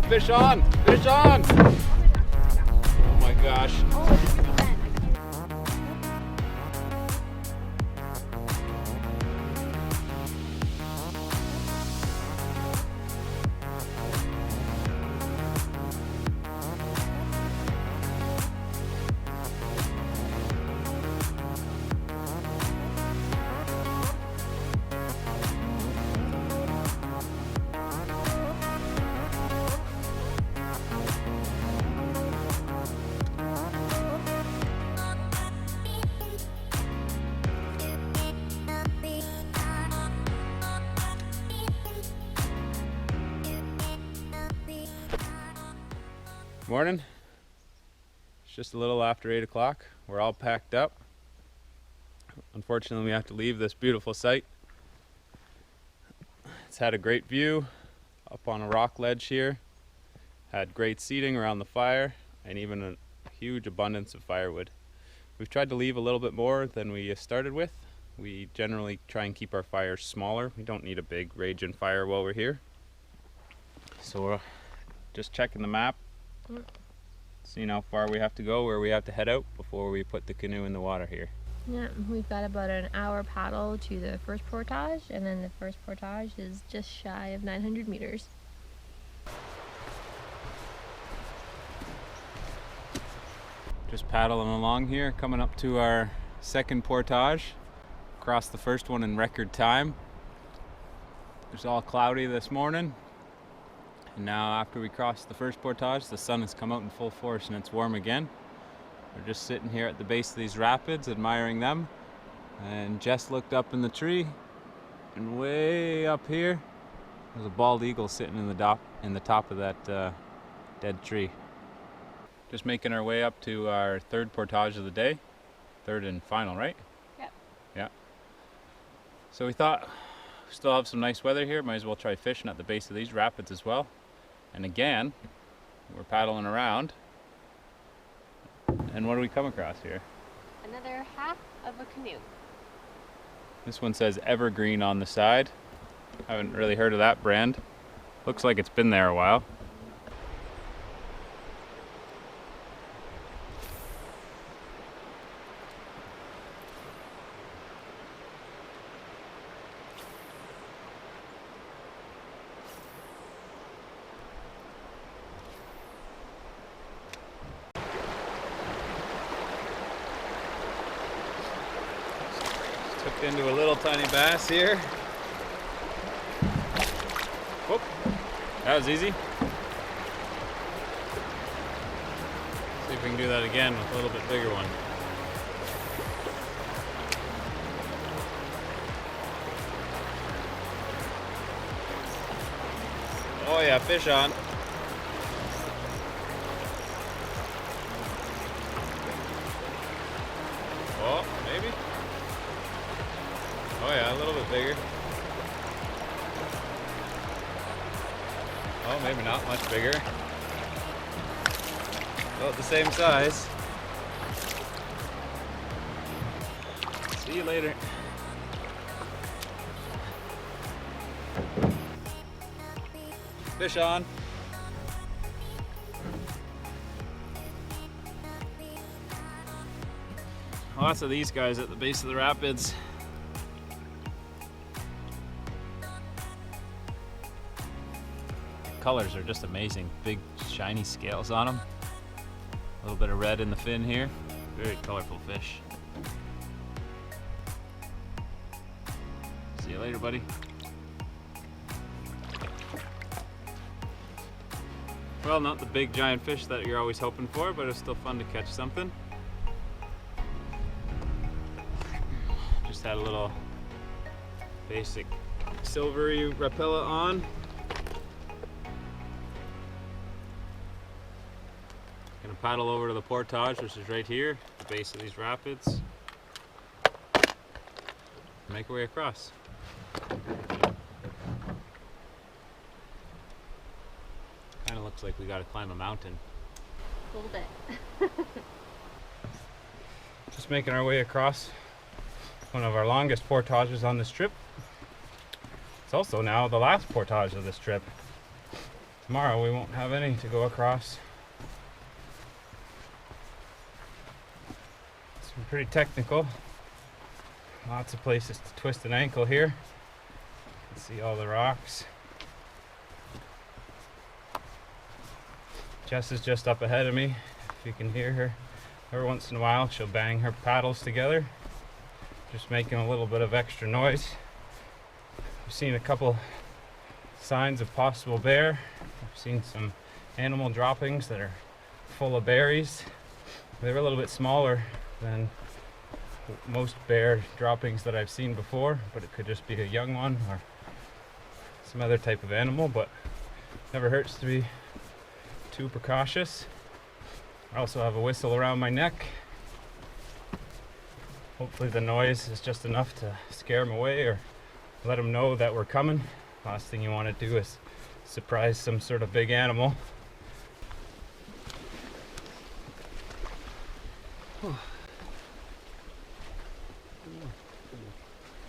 Fish on! Fish on! Oh my gosh. Morning. It's just a little after 8 o'clock. We're all packed up. Unfortunately, we have to leave this beautiful site. It's had a great view up on a rock ledge here. Had great seating around the fire and even a huge abundance of firewood. We've tried to leave a little bit more than we started with. We generally try and keep our fires smaller. We don't need a big raging fire while we're here. So we're just checking the map. Seeing how far we have to go, where we have to head out before we put the canoe in the water here. Yeah, we've got about an hour paddle to the first portage, and then the first portage is just shy of 900 meters. Just paddling along here, coming up to our second portage. Crossed the first one in record time. It was all cloudy this morning. And now after we crossed the first portage, the sun has come out in full force and it's warm again. We're just sitting here at the base of these rapids, admiring them. And Jess looked up in the tree, and way up here, there's a bald eagle sitting in the top of that dead tree. Just making our way up to our third portage of the day. Third and final, right? Yep. Yeah. So we thought, we still have some nice weather here, might as well try fishing at the base of these rapids as well. And again, we're paddling around. And what do we come across here? Another half of a canoe. This one says Evergreen on the side. Haven't really heard of that brand. Looks like it's been there a while. Hooked into a little tiny bass here. Whoop, that was easy. See if we can do that again with a little bit bigger one. Oh yeah, fish on. Oh, maybe. Oh yeah, a little bit bigger. Oh, maybe not much bigger. About the same size. See you later. Fish on. Lots of these guys at the base of the rapids. Colors are just amazing. Big shiny scales on them. A little bit of red in the fin here. Very colorful fish. See you later, buddy. Well, not the big giant fish that you're always hoping for, but it's still fun to catch something. Just had a little basic silvery rapella on. Gonna paddle over to the portage, which is right here, at the base of these rapids. Make our way across. Kind of looks like we got to climb a mountain. A little bit. Just making our way across one of our longest portages on this trip. It's also now the last portage of this trip. Tomorrow we won't have any to go across. It's been pretty technical. Lots of places to twist an ankle here. You can see all the rocks. Jess is just up ahead of me. If you can hear her, every once in a while she'll bang her paddles together, just making a little bit of extra noise. I've seen a couple signs of possible bear. I've seen some animal droppings that are full of berries. They're a little bit smaller than most bear droppings that I've seen before, but it could just be a young one or some other type of animal, but never hurts to be too precautious. I also have a whistle around my neck. Hopefully the noise is just enough to scare them away or let them know that we're coming. Last thing you want to do is surprise some sort of big animal.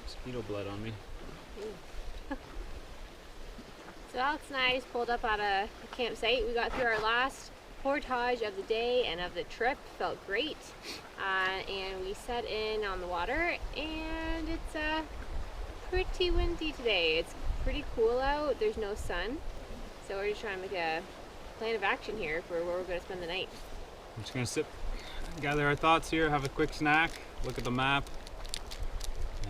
Mosquito blood on me. So Alex and I just pulled up at a campsite. We got through our last portage of the day and of the trip. Felt great. And we set in on the water, and it's pretty windy today. It's pretty cool out. There's no sun. So we're just trying to make a plan of action here for where we're going to spend the night. I'm just going to sit, gather our thoughts here, have a quick snack, look at the map,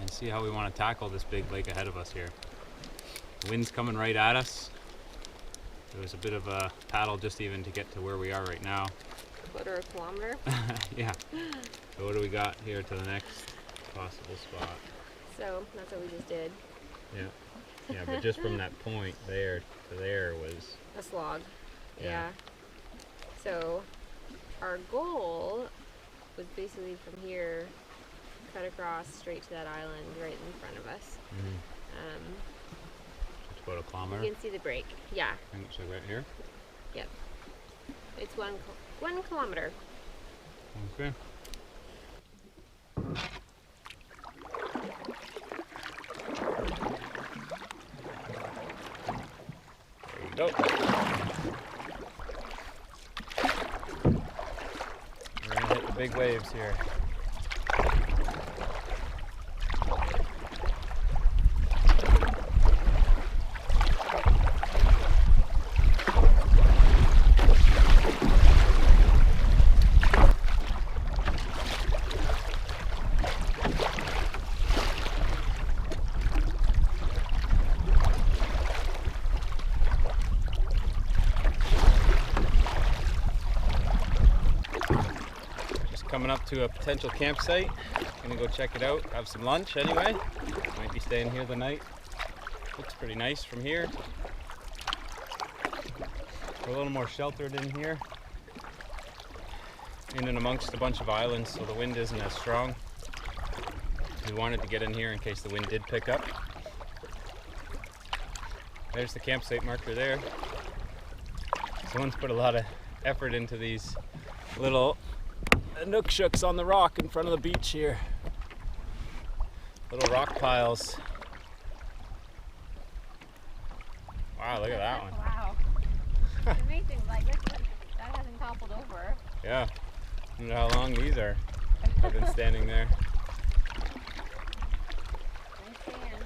and see how we want to tackle this big lake ahead of us here. The wind's coming right at us. There was a bit of a paddle just even to get to where we are right now. Quarter of a kilometer. Yeah. So what do we got here to the next possible spot? So that's what we just did. Yeah. Yeah, but just from that point there to there was a slog. Yeah. Yeah. So our goal was basically from here, cut across straight to that island right in front of us. It's about a kilometer. You can see the break. Yeah. I think it's like right here. Yep. It's 1 kilometer. Okay. There you go. We're gonna hit the big waves here. Coming up to a potential campsite. Gonna go check it out, have some lunch anyway. Might be staying here the night. Looks pretty nice from here. We're a little more sheltered in here, in and amongst a bunch of islands, so the wind isn't as strong. We wanted to get in here in case the wind did pick up. There's the campsite marker there. Someone's put a lot of effort into these little nook shooks on the rock in front of the beach here. Little rock piles. Wow, look at that one. Wow. It's amazing. Like, look, that hasn't toppled over. Yeah. I wonder how long these are. I've been standing there. Nice sand.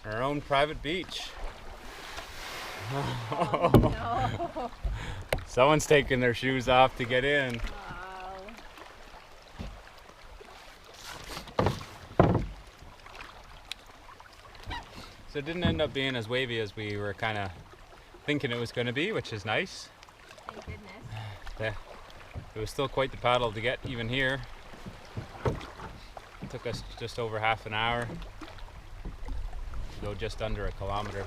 Our own private beach. Oh, no. Someone's taking their shoes off to get in. Wow. So it didn't end up being as wavy as we were kind of thinking it was going to be, which is nice. Thank goodness. Yeah. It was still quite the paddle to get even here. It took us just over half an hour to go just under a kilometer.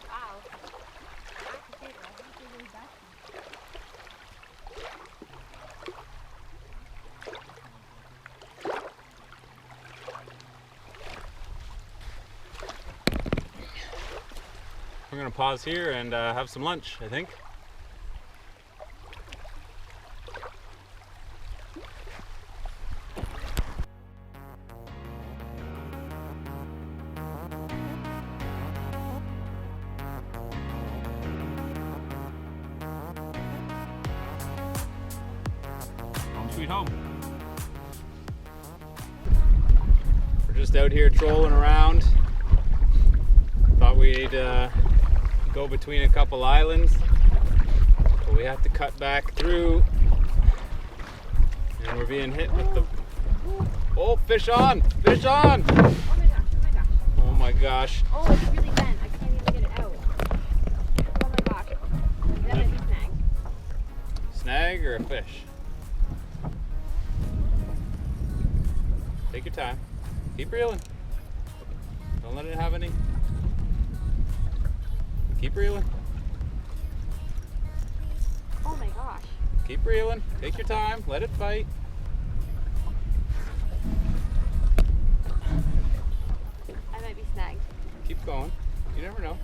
Wow. We're going to pause here and have some lunch, I think. sweet home. We're just out here trolling around. Thought we'd go between a couple islands, but we have to cut back through, and we're being hit with the... Oh, fish on! Fish on! Oh my gosh, oh my gosh. Oh my gosh. Oh, it's really bent. I can't even get it out. Oh my gosh. That might be snag. Snag or a fish? Take your time. Keep reeling. Don't let it have any. Keep reeling. Oh my gosh. Keep reeling. Take your time. Let it fight. I might be snagged. Keep going. You never know.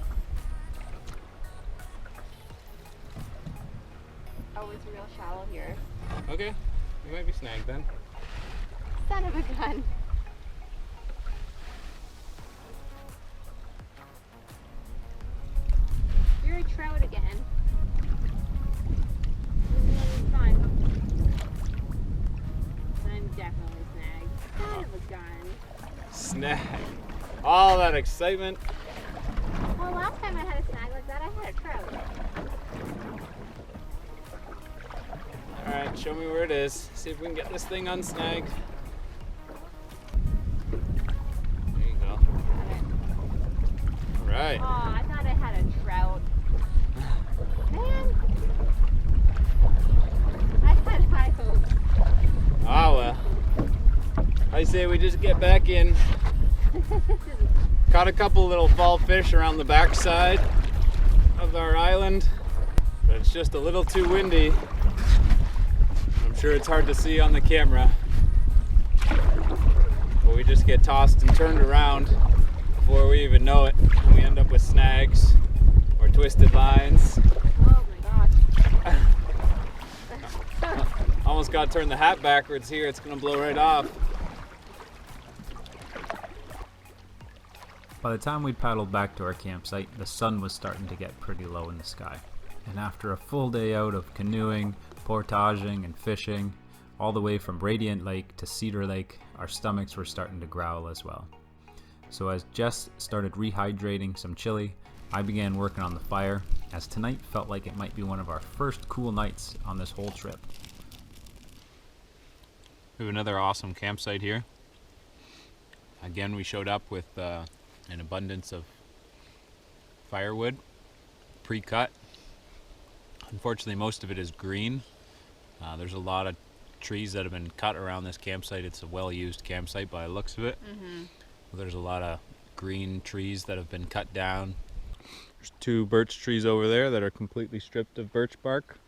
Oh, it's real shallow here. Okay. You might be snagged then. Son of a gun. You're a trout again. This is fun. I'm definitely snagged. Son of a gun. Snag. All that excitement. Well, last time I had a snag like that, I had a trout. Alright, show me where it is. See if we can get this thing unsnagged. There you go. Alright. Oh, I thought I had a trout. Man. I had high hopes. Ah well. I say we just get back in. Caught a couple little fall fish around the backside of our island, but it's just a little too windy. I'm sure it's hard to see on the camera. But we just get tossed and turned around before we even know it, and we end up with snags or twisted lines. Oh my gosh. Almost got to turn the hat backwards here. It's gonna blow right off. By the time we paddled back to our campsite, the sun was starting to get pretty low in the sky. And after a full day out of canoeing, portaging, and fishing, all the way from Radiant Lake to Cedar Lake, our stomachs were starting to growl as well. So as Jess started rehydrating some chili, I began working on the fire, as tonight felt like it might be one of our first cool nights on this whole trip. We have another awesome campsite here. Again, we showed up with an abundance of firewood, pre-cut. Unfortunately, most of it is green. There's a lot of trees that have been cut around this campsite. It's a well-used campsite by the looks of it. Mm-hmm. There's a lot of green trees that have been cut down. There's 2 birch trees over there that are completely stripped of birch bark.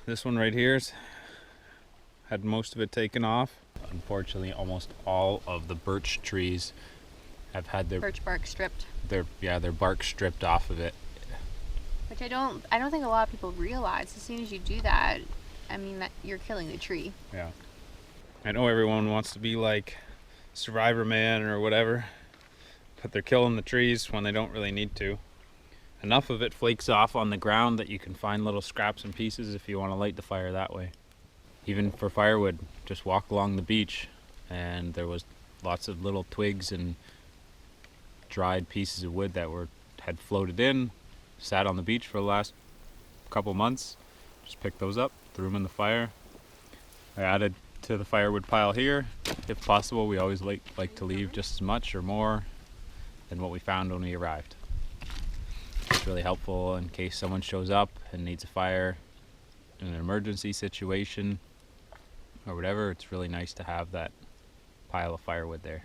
This one right here's had most of it taken off. Unfortunately, almost all of the birch trees have had their Birch bark stripped. their bark stripped off of it. Which I don't think a lot of people realize. As soon as you do that, I mean, that you're killing the tree. Yeah. I know everyone wants to be like Survivor Man or whatever, but they're killing the trees when they don't really need to. Enough of it flakes off on the ground that you can find little scraps and pieces if you want to light the fire that way. Even for firewood, just walk along the beach and there was lots of little twigs and dried pieces of wood that had floated in, sat on the beach for the last couple months. Just picked those up, threw them in the fire. I added to the firewood pile here. If possible, we always like to leave just as much or more than what we found when we arrived. It's really helpful in case someone shows up and needs a fire in an emergency situation or whatever. It's really nice to have that pile of firewood there.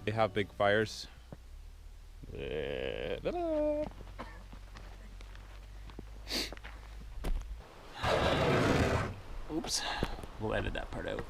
They have big fires. Oops, we'll edit that part out.